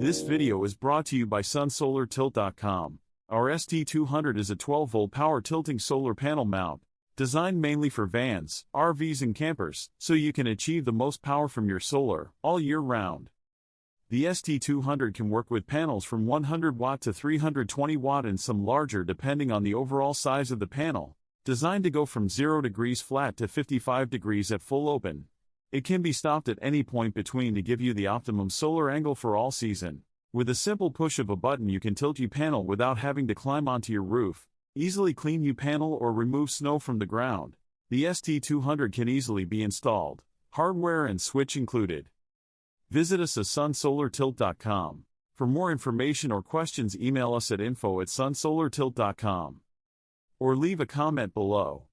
This video is brought to you by sunsolartilt.com. Our ST200 is a 12-volt power tilting solar panel mount, designed mainly for vans, RVs and campers, so you can achieve the most power from your solar, all year round. The ST200 can work with panels from 100 watt to 320 watt and some larger depending on the overall size of the panel, designed to go from 0 degrees flat to 55 degrees at full open. It can be stopped at any point between to give you the optimum solar angle for all season. With a simple push of a button you can tilt your panel without having to climb onto your roof, easily clean your panel or remove snow from the ground. The ST200 can easily be installed, hardware and switch included. Visit us at sunsolartilt.com. For more information or questions, email us at info@sunsolartilt.com or leave a comment below.